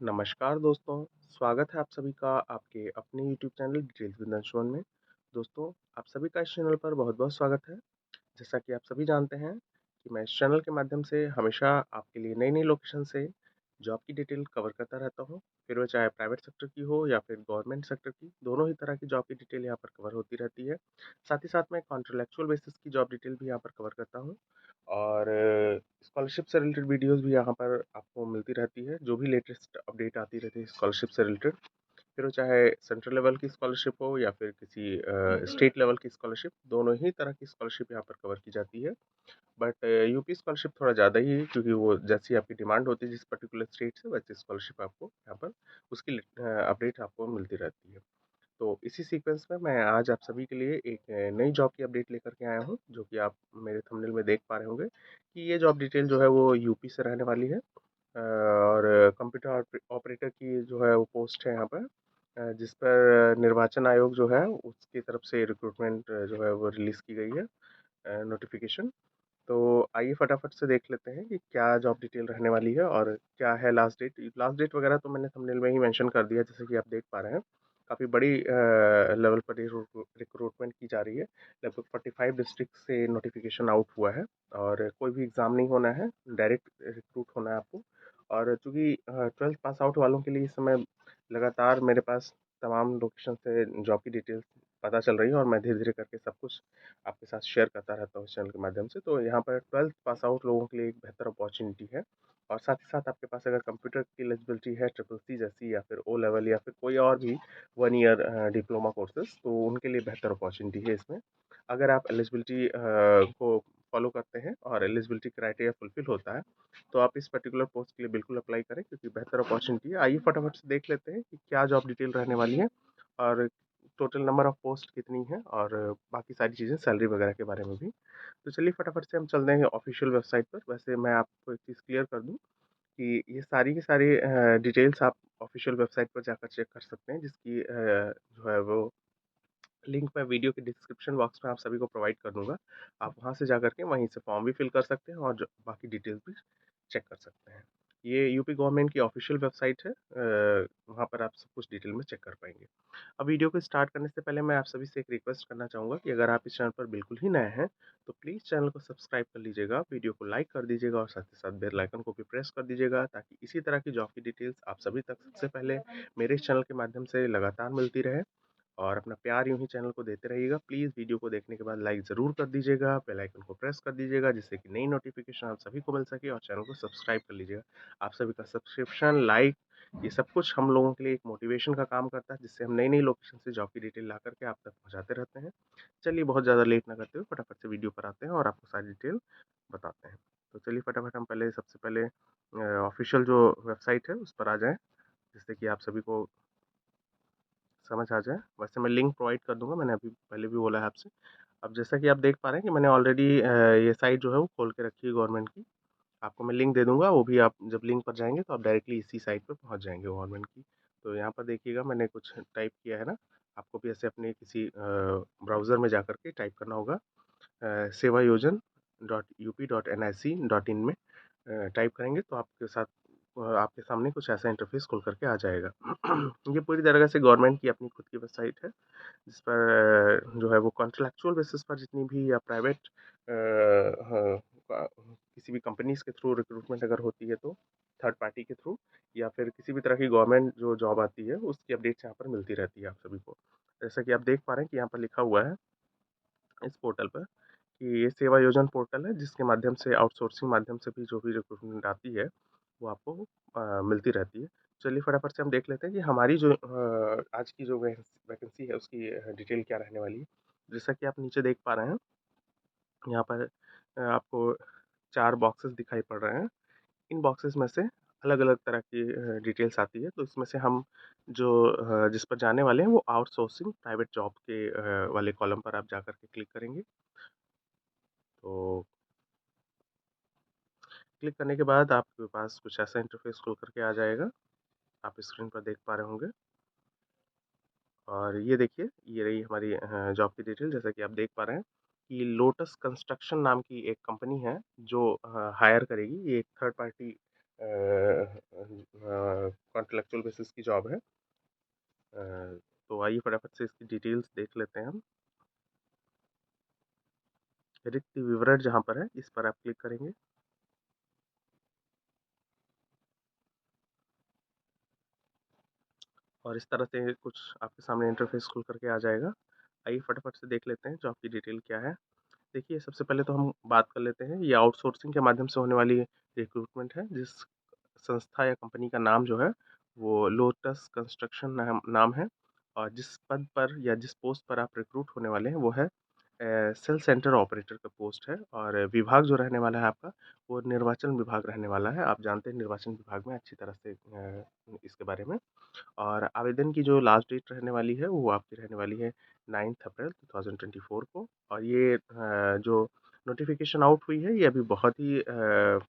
नमस्कार दोस्तों, स्वागत है आप सभी का आपके अपने YouTube channel details with Anshuman में। दोस्तों, आप सभी का इस चैनल पर बहुत-बहुत स्वागत है। जैसा कि आप सभी जानते हैं कि मैं इस चैनल के माध्यम से हमेशा आपके लिए नई-नई लोकेशन से जॉब की डिटेल कवर करता रहता हूँ। फिर वो चाहे प्राइवेट सेक्टर की हो या फिर गवर्नमेंट सेक्टर की, दोनों ही तरह की जॉब की डिटेल यहाँ पर कवर होती रहती है। साथ ही साथ मैं कॉन्ट्रैक्चुअल बेसिस की जॉब डिटेल भी यहाँ पर कवर करता हूँ और स्कॉलरशिप से रिलेटेड वीडियोज़ भी यहाँ पर आपको मिलती रहती है। जो भी लेटेस्ट अपडेट आती रहती है स्कॉलरशिप से रिलेटेड, फिर वो चाहे सेंट्रल लेवल की स्कॉलरशिप हो या फिर किसी स्टेट लेवल की स्कॉलरशिप, दोनों ही तरह की स्कॉलरशिप यहाँ पर कवर की जाती है। बट यूपी स्कॉलरशिप थोड़ा ज़्यादा ही है क्योंकि वो जैसी आपकी डिमांड होती है जिस पर्टिकुलर स्टेट से, वैसी स्कॉलरशिप आपको यहाँ पर उसकी अपडेट आपको मिलती रहती है। तो इसी सीक्वेंस में मैं आज आप सभी के लिए एक नई जॉब की अपडेट लेकर के आया हूँ, जो कि आप मेरे थंबनेल में देख पा रहे होंगे कि ये जॉब डिटेल जो है वो यूपी से रहने वाली है। और कंप्यूटर ऑपरेटर की जो है वो पोस्ट है यहाँ पर, जिस पर निर्वाचन आयोग जो है उसकी तरफ से रिक्रूटमेंट जो है वो रिलीज़ की गई है नोटिफिकेशन। तो आइए फटाफट से देख लेते हैं कि क्या जॉब डिटेल रहने वाली है और क्या है लास्ट डेट। लास्ट डेट वगैरह तो मैंने थंबनेल में ही मेंशन कर दिया, जैसे कि आप देख पा रहे हैं। काफ़ी बड़ी लेवल पर रिक्रूटमेंट की जा रही है। लगभग 45 डिस्ट्रिक्ट से नोटिफिकेशन आउट हुआ है और कोई भी एग्ज़ाम नहीं होना है, डायरेक्ट रिक्रूट होना है आपको। और चूँकि 12th पास आउट वालों के लिए इस समय लगातार मेरे पास तमाम लोकेशन से जॉब की डिटेल्स पता चल रही है और मैं धीरे-धीरे करके सब कुछ आपके साथ शेयर करता रहता हूँ इस चैनल के माध्यम से। तो यहाँ पर 12th पास आउट लोगों के लिए एक बेहतर अपॉर्च्युनिटी है और साथ ही साथ आपके पास अगर कंप्यूटर की एलिजिबिलिटी है ट्रिपल सी जैसी या फिर ओ लेवल या फिर कोई और भी 1 ईयर डिप्लोमा कोर्सेज़, तो उनके लिए बेहतर अपॉर्च्युनिटी है इसमें। अगर आप एलिजिबिलिटी को फॉलो करते हैं और एलिजिबिलिटी क्राइटेरिया फुलफिल होता है, तो आप इस पर्टिकुलर पोस्ट के लिए बिल्कुल अप्लाई करें क्योंकि बेहतर अपॉर्च्युनिटी है। आइए फटाफट से देख लेते हैं कि क्या जॉब डिटेल रहने वाली है और टोटल नंबर ऑफ पोस्ट कितनी है और बाकी सारी चीज़ें सैलरी वगैरह के बारे में भी। तो चलिए फटाफट से हम चलते हैं ऑफिशियल वेबसाइट पर। वैसे मैं आपको एक चीज़ क्लियर कर दूँ कि ये सारी की सारी डिटेल्स आप ऑफिशियल वेबसाइट पर जाकर चेक कर सकते हैं, जिसकी जो है वो लिंक मैं वीडियो के डिस्क्रिप्शन बॉक्स में आप सभी को प्रोवाइड कर दूँगा। आप वहाँ से जाकर के वहीं से फॉर्म भी फिल कर सकते हैं और जो बाकी डिटेल्स भी चेक कर सकते हैं। ये यूपी गवर्नमेंट की ऑफ़िशियल वेबसाइट है, वहाँ पर आप सब कुछ डिटेल में चेक कर पाएँगे। अब वीडियो को स्टार्ट करने से पहले मैं आप सभी से एक रिक्वेस्ट करना चाहूँगा कि अगर आप इस चैनल पर बिल्कुल ही नए हैं, तो प्लीज़ चैनल को सब्सक्राइब कर लीजिएगा, वीडियो को लाइक कर दीजिएगा और साथ ही साथ बेल आइकन को भी प्रेस कर दीजिएगा ताकि इसी तरह की जॉब की डिटेल्स आप सभी तक सबसे पहले मेरे इस चैनल के माध्यम से लगातार मिलती रहे। और अपना प्यार यूँ ही चैनल को देते रहिएगा। प्लीज़ वीडियो को देखने के बाद लाइक ज़रूर कर दीजिएगा, बेल आइकन को प्रेस कर दीजिएगा जिससे कि नई नोटिफ़िकेशन आप सभी को मिल सके और चैनल को सब्सक्राइब कर लीजिएगा। आप सभी का सब्सक्रिप्शन, लाइक ये सब कुछ हम लोगों के लिए एक मोटिवेशन का काम करता है जिससे हम नई-नई लोकेशन से जॉब की डिटेल ला कर के आप तक पहुँचाते रहते हैं। चलिए बहुत ज़्यादा लेट ना करते हुए फटाफट से वीडियो पर आते हैं और आपको सारी डिटेल बताते हैं। तो चलिए फटाफट हम पहले सबसे पहले ऑफ़िशियल जो वेबसाइट है उस पर आ जाएँ, जिससे कि आप सभी को समझ आ जाए। वैसे मैं लिंक प्रोवाइड कर दूँगा, मैंने अभी पहले भी बोला है आपसे। अब जैसा कि आप देख पा रहे हैं कि मैंने ऑलरेडी ये साइट जो है वो खोल के रखी है गवर्नमेंट की। आपको मैं लिंक दे दूँगा, वो भी आप जब लिंक पर जाएँगे तो आप डायरेक्टली इसी साइट पे पहुँच जाएँगे गवर्नमेंट की। तो यहाँ पर देखिएगा मैंने कुछ टाइप किया है ना, आपको भी ऐसे अपने किसी ब्राउज़र में जाकर के टाइप करना होगा sevayojan.up.nic.in में टाइप करेंगे तो आपके साथ आपके सामने कुछ ऐसा इंटरफ़ेस खुल कर के आ जाएगा। ये पूरी तरह से गवर्नमेंट की अपनी खुद की वेबसाइट है, जिस पर जो है वो कॉन्ट्रैक्चुअल बेसिस पर जितनी भी या प्राइवेट किसी भी कंपनीज़ के थ्रू रिक्रूटमेंट अगर होती है तो थर्ड पार्टी के थ्रू या फिर किसी भी तरह की गवर्नमेंट जो जॉब आती है उसकी अपडेट्स यहाँ पर मिलती रहती है आप सभी को। जैसा कि आप देख पा रहे हैं कि यहाँ पर लिखा हुआ है इस पोर्टल पर कि ये सेवा योजन पोर्टल है जिसके माध्यम से आउटसोर्सिंग माध्यम से भी जो भी रिक्रूटमेंट आती है वो आपको मिलती रहती है। चलिए फटाफट से हम देख लेते हैं कि हमारी जो आज की जो वैकेंसी है उसकी डिटेल क्या रहने वाली है। जैसा कि आप नीचे देख पा रहे हैं, यहाँ पर आपको 4 बॉक्सेस दिखाई पड़ रहे हैं। इन बॉक्सेस में से अलग-अलग तरह की डिटेल्स आती है, तो इसमें से हम जो जिस पर जाने वाले हैं वो आउटसोर्सिंग प्राइवेट जॉब के वाले कॉलम पर आप जाकर के क्लिक करेंगे। तो क्लिक करने के बाद आपके पास कुछ ऐसा इंटरफ़ेस खुल कर के आ जाएगा, आप स्क्रीन पर देख पा रहे होंगे। और ये देखिए, ये रही हमारी जॉब की डिटेल जैसा कि आप देख पा रहे हैं कि लोटस कंस्ट्रक्शन नाम की एक कंपनी है जो हायर करेगी। ये एक थर्ड पार्टी इंटेलेक्चुअल बेसिस की जॉब है। तो आइए फटाफट से इसकी डिटेल्स देख लेते हैं हम। रिक्त विवरण जहाँ पर है इस पर आप क्लिक करेंगे और इस तरह से कुछ आपके सामने इंटरफेस खुल करके आ जाएगा। आइए फटाफट से देख लेते हैं जॉब की डिटेल क्या है। देखिए, सबसे पहले तो हम बात कर लेते हैं, ये आउटसोर्सिंग के माध्यम से होने वाली रिक्रूटमेंट है। जिस संस्था या कंपनी का नाम जो है वो लोटस कंस्ट्रक्शन नाम है, और जिस पद पर या जिस पोस्ट पर आप रिक्रूट होने वाले हैं वो है सेल सेंटर ऑपरेटर का पोस्ट है। और विभाग जो रहने वाला है आपका, वो निर्वाचन विभाग रहने वाला है। आप जानते हैं निर्वाचन विभाग में अच्छी तरह से इसके बारे में। और आवेदन की जो लास्ट डेट रहने वाली है वो आपकी रहने वाली है 9 अप्रैल 2024 को। और ये जो नोटिफिकेशन आउट हुई है ये अभी बहुत ही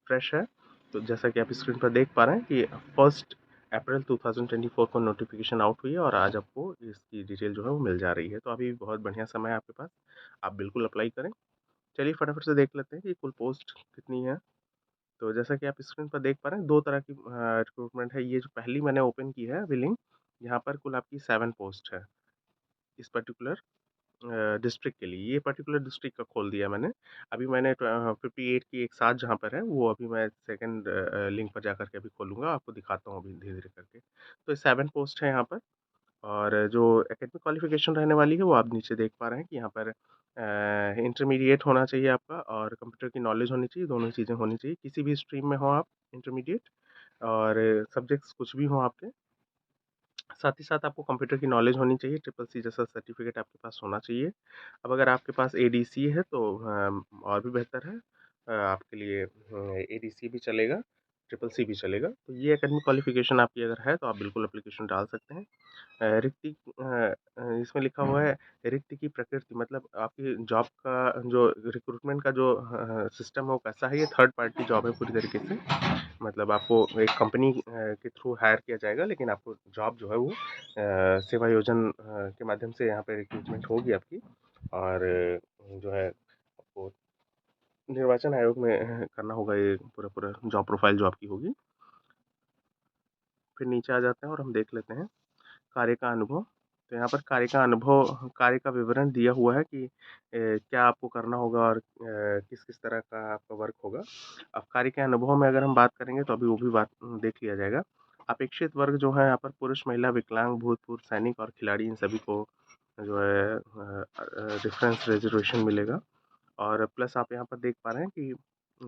फ्रेश है। तो जैसा कि आप स्क्रीन पर देख पा रहे हैं कि 1 अप्रैल 2024 को नोटिफिकेशन आउट हुई है और आज आपको इसकी डिटेल जो है वो मिल जा रही है। तो अभी बहुत बढ़िया समय है आपके पास, आप बिल्कुल अप्लाई करें। चलिए फटाफट से देख लेते हैं कि कुल पोस्ट कितनी है। तो जैसा कि आप स्क्रीन पर देख पा रहे हैं, 2 तरह की रिक्रूटमेंट है। ये जो पहली मैंने ओपन की है अभी लिंक, यहाँ पर कुल आपकी 7 पोस्ट है इस पर्टिकुलर डिस्ट्रिक्ट के लिए। ये पर्टिकुलर डिस्ट्रिक्ट का खोल दिया मैंने। अभी मैंने 58 की एक साथ जहाँ पर है वो अभी मैं सेकंड लिंक पर जाकर के अभी खोलूँगा, आपको दिखाता हूँ अभी धीरे-धीरे करके। तो ये 7 पोस्ट है यहाँ पर। और जो एकेडमिक क्वालिफ़िकेशन रहने वाली है वो आप नीचे देख पा रहे हैं कि यहाँ पर इंटरमीडिएट होना चाहिए आपका और कंप्यूटर की नॉलेज होनी चाहिए, दोनों चीज़ें होनी चाहिए। किसी भी स्ट्रीम में हो आप इंटरमीडिएट, और सब्जेक्ट्स कुछ भी हों आपके। साथ ही साथ आपको कंप्यूटर की नॉलेज होनी चाहिए, ट्रिपल सी जैसा सर्टिफ़िकेट आपके पास होना चाहिए। अब अगर आपके पास एडीसी है तो और भी बेहतर है। आपके लिए एडीसी भी चलेगा, ट्रिपल सी भी चलेगा। तो ये एकेडमिक क्वालिफ़िकेशन आपकी अगर है तो आप बिल्कुल एप्लीकेशन डाल सकते हैं। इसमें लिखा हुआ है रिक्त की प्रकृति, मतलब आपकी जॉब का जो रिक्रूटमेंट का जो सिस्टम है वो कैसा है। ये थर्ड पार्टी जॉब है पूरी तरीके से। मतलब आपको एक कंपनी के थ्रू हायर किया जाएगा, लेकिन आपको जॉब जो है वो सेवा योजन के माध्यम से यहाँ पे रिक्रूटमेंट होगी आपकी। और जो है आपको निर्वाचन आयोग में करना होगा ये पूरा पूरा जॉब प्रोफाइल जो आपकी होगी। फिर नीचे आ जाते हैं और हम देख लेते हैं कार्य का अनुभव। तो यहाँ पर कार्य का अनुभव, कार्य का विवरण दिया हुआ है कि क्या आपको करना होगा और किस-किस तरह का आपका वर्क होगा। अब कार्य के अनुभव में अगर हम बात करेंगे तो अभी वो भी बात देख लिया जाएगा। अपेक्षित वर्ग जो है यहाँ पर पुरुष, महिला, विकलांग, भूतपूर्व सैनिक और खिलाड़ी, इन सभी को जो है डिफरेंस रिजर्वेशन मिलेगा। और प्लस आप यहाँ पर देख पा रहे हैं कि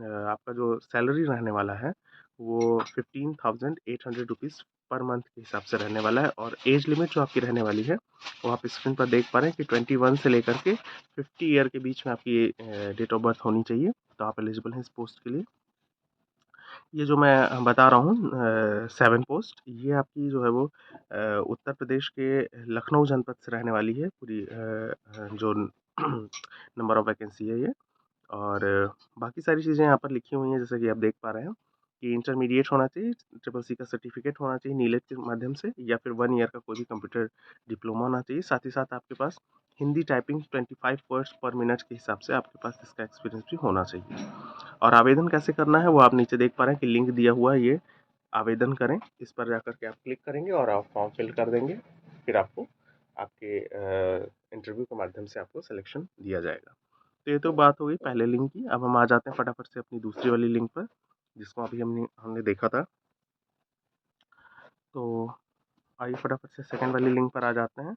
आपका जो सैलरी रहने वाला है वो 15,800 रुपीज़ पर मंथ के हिसाब से रहने वाला है। और एज लिमिट जो आपकी रहने वाली है वो आप स्क्रीन पर देख पा रहे हैं कि 21 से लेकर के 50 ईयर के बीच में आपकी डेट ऑफ बर्थ होनी चाहिए, तो आप एलिजिबल हैं इस पोस्ट के लिए। ये जो मैं बता रहा हूँ 7 पोस्ट, ये आपकी जो है वो उत्तर प्रदेश के लखनऊ जनपद से रहने वाली है पूरी जो नंबर ऑफ वैकेंसी है ये। और बाकी सारी चीज़ें यहाँ पर लिखी हुई हैं जैसा कि आप देख पा रहे हैं कि इंटरमीडिएट होना चाहिए, ट्रिपल सी का सर्टिफिकेट होना चाहिए नीलेट के माध्यम से, या फिर 1 ईयर का कोई भी कंप्यूटर डिप्लोमा होना चाहिए। साथ ही साथ आपके पास Hindi typing 25 words per minute के हिसाब से आपके पास इसका एक्सपीरियंस भी होना चाहिए। और आवेदन कैसे करना है वो आप नीचे देख पा रहे हैं कि लिंक दिया हुआ है, ये आवेदन करें। इस पर जाकर के आप क्लिक करेंगे और आप फॉर्म फिल कर देंगे। फिर आपको आपके इंटरव्यू के माध्यम से आपको सिलेक्शन दिया जाएगा। तो ये तो बात हो गई पहले लिंक की। अब हम आ जाते हैं फटाफट से अपनी दूसरी वाली लिंक पर, जिसको अभी हमने हमने देखा था। तो आइए फटाफट से सेकंड वाली लिंक पर आ जाते हैं,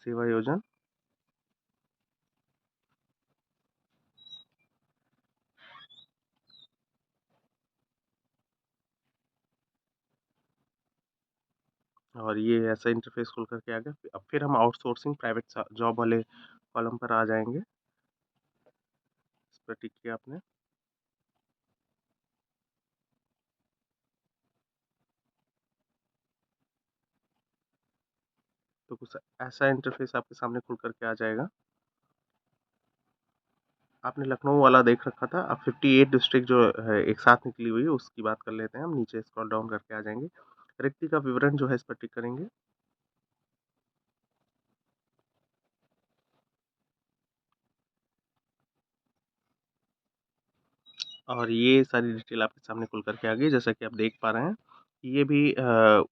सेवा योजन। और ये ऐसा इंटरफेस खुल करके आ गया। अब फिर हम आउटसोर्सिंग प्राइवेट जॉब वाले कॉलम पर आ जाएंगे। इस पर टिक किया आपने। तो कुछ ऐसा इंटरफेस आपके सामने खुल करके आ जाएगा। आपने लखनऊ वाला देख रखा था, अब 58 डिस्ट्रिक्ट जो है एक साथ निकली हुई है उसकी बात कर लेते हैं हम। नीचे स्क्रॉल डाउन करके आ जाएंगे, रिक्ति का विवरण जो है इस पर टिक करेंगे। और ये सारी डिटेल आपके सामने खुल कर के आ गई। जैसा कि आप देख पा रहे हैं, ये भी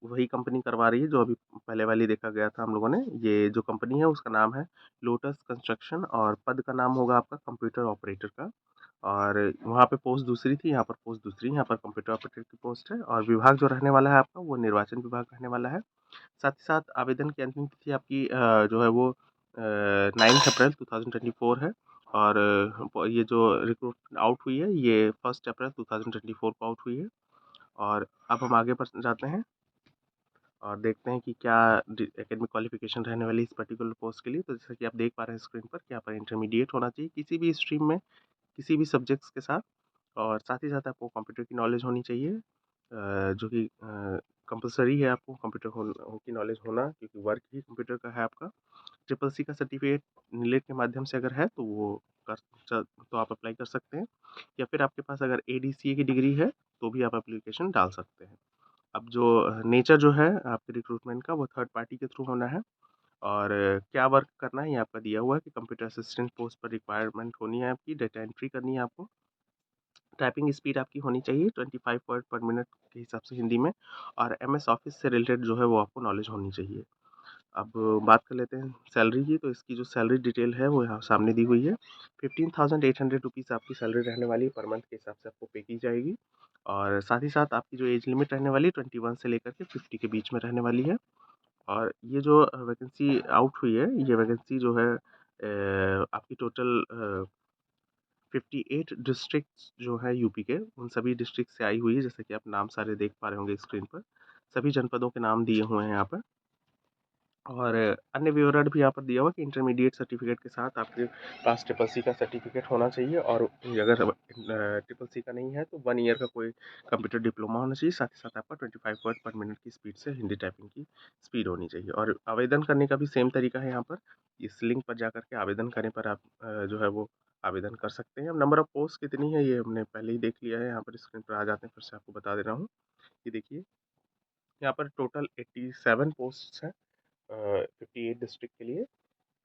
वही कंपनी करवा रही है जो अभी पहले वाली देखा गया था हम लोगों ने। ये जो कंपनी है उसका नाम है लोटस कंस्ट्रक्शन और पद का नाम होगा आपका कंप्यूटर ऑपरेटर का। और वहाँ पे पोस्ट दूसरी थी, यहाँ पर पोस्ट दूसरी है, यहाँ पर कंप्यूटर ऑपरेटर की पोस्ट है और विभाग जो रहने वाला है आपका वो निर्वाचन विभाग रहने वाला है। साथ ही साथ आवेदन की अंतिम तिथि आपकी जो है वो 9 अप्रैल 2024 है। और ये जो रिक्रूट आउट हुई है ये 1 अप्रैल 2024 को आउट हुई है। और अब हम आगे पर जाते हैं और देखते हैं कि क्या एकेडमिक क्वालिफिकेशन रहने वाली इस पर्टिकुलर पोस्ट के लिए। तो जैसा कि आप देख पा रहे हैं स्क्रीन पर कि यहाँ पर इंटरमीडिएट होना चाहिए किसी भी स्ट्रीम में, किसी भी सब्जेक्ट्स के साथ। और साथ ही साथ आपको कंप्यूटर की नॉलेज होनी चाहिए, जो कि कंपलसरी है आपको कंप्यूटर की नॉलेज होना, क्योंकि वर्क ही कंप्यूटर का है आपका। ट्रिपल सी का सर्टिफिकेट नीलेट के माध्यम से अगर है तो वो कर तो आप अप्लाई कर सकते हैं, या फिर आपके पास अगर ADCA की डिग्री है तो भी आप एप्लीकेशन डाल सकते हैं। अब जो नेचर जो है आपके रिक्रूटमेंट का वो थर्ड पार्टी के थ्रू होना है। और क्या वर्क करना है ये आपका दिया हुआ है कि कंप्यूटर असिस्टेंट पोस्ट पर रिक्वायरमेंट होनी है आपकी, डेटा एंट्री करनी है आपको। टाइपिंग स्पीड आपकी होनी चाहिए 25 वर्ड पर मिनट के हिसाब से हिंदी में। और MS ऑफिस से रिलेटेड जो है वो आपको नॉलेज होनी चाहिए। अब बात कर लेते हैं सैलरी की। तो इसकी जो सैलरी डिटेल है वो यहाँ सामने दी हुई है। 15,800 रुपीज़ आपकी सैलरी रहने वाली है, पर मंथ के हिसाब से आपको पे की जाएगी। और साथ ही साथ आपकी जो एज लिमिट रहने वाली है 21 से लेकर के 50 के बीच में रहने वाली है। और ये जो वैकेंसी आउट हुई है ये वैकेंसी जो है आपकी टोटल 58 डिस्ट्रिक्ट्स जो है यूपी के, उन सभी डिस्ट्रिक्ट से आई हुई है। जैसे कि आप नाम सारे देख पा रहे होंगे स्क्रीन पर, सभी जनपदों के नाम दिए हुए हैं यहाँ पर। और अन्य विवरण भी यहाँ पर दिया हुआ कि इंटरमीडिएट सर्टिफिकेट के साथ आपके पास ट्रिपल सी का सर्टिफिकेट होना चाहिए। और अगर ट्रिपल सी का नहीं है तो 1 ईयर का कोई कंप्यूटर डिप्लोमा होना चाहिए। साथ ही साथ आपका 25 वर्ड पर मिनट की स्पीड से हिंदी टाइपिंग की स्पीड होनी चाहिए। और आवेदन करने का भी सेम तरीका है यहाँ पर। इस लिंक पर जाकर के आवेदन करने पर आप जो है वो आवेदन कर सकते हैं। अब नंबर ऑफ पोस्ट कितनी है ये हमने पहले ही देख लिया है, यहाँ पर स्क्रीन पर आ जाते हैं, फिर से आपको बता दे रहा हूँ। ये देखिए यहाँ पर टोटल 87 पोस्ट हैं 58 डिस्ट्रिक्ट के लिए।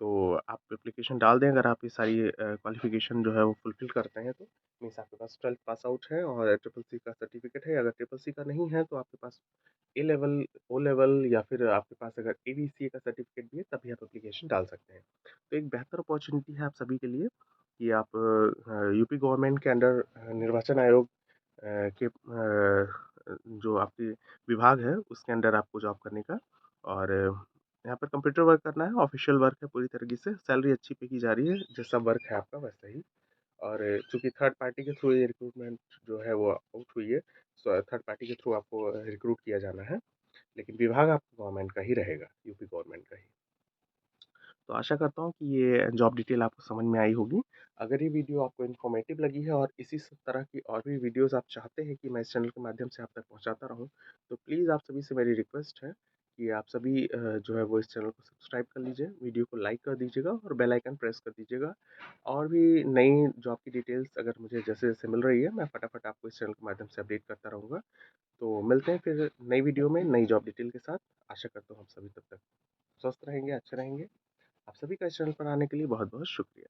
तो आप एप्लीकेशन डाल दें अगर आप ये सारी क्वालिफिकेशन जो है वो फुलफिल करते हैं तो। मीन्स आपके पास 12th पास आउट है और ट्रिपल सी का सर्टिफिकेट है। अगर ट्रिपल सी का नहीं है तो आपके पास A लेवल, O लेवल, या फिर आपके पास अगर ADCA का सर्टिफिकेट भी है तभी आप एप्लीकेशन डाल सकते हैं। तो एक बेहतर अपॉर्चुनिटी है आप सभी के लिए कि आप यूपी गवर्नमेंट के अंडर निर्वाचन आयोग के जो आपके विभाग है उसके अंडर आपको जॉब करने का। और यहाँ पर कंप्यूटर वर्क करना है, ऑफिशियल वर्क है पूरी तरीके से, सैलरी अच्छी पे की जा रही है, जैसा वर्क है आपका वैसा ही। और चूंकि थर्ड पार्टी के थ्रू ये रिक्रूटमेंट जो है वो आउट हुई है, सो थर्ड पार्टी के थ्रू आपको रिक्रूट किया जाना है, लेकिन विभाग आपका गवर्नमेंट का ही रहेगा, यूपी गवर्नमेंट का ही। तो आशा करता हूँ कि ये जॉब डिटेल आपको समझ में आई होगी। अगर ये वीडियो आपको इन्फॉर्मेटिव लगी है और इसी तरह की और भी वीडियोस आप चाहते हैं कि मैं इस चैनल के माध्यम से आप तक पहुँचाता रहूँ, तो प्लीज़ आप सभी से मेरी रिक्वेस्ट है कि आप सभी जो है वो इस चैनल को सब्सक्राइब कर लीजिए, वीडियो को लाइक कर दीजिएगा और बेल आइकन प्रेस कर दीजिएगा। और भी नई जॉब की डिटेल्स अगर मुझे जैसे-जैसे मिल रही है, मैं फटाफट आपको इस चैनल के माध्यम से अपडेट करता रहूँगा। तो मिलते हैं फिर नई वीडियो में, नई जॉब डिटेल के साथ। आशा करता हूँ हम सभी तब तक स्वस्थ रहेंगे, अच्छे रहेंगे। आप सभी का इस चैनल पर आने के लिए बहुत-बहुत शुक्रिया।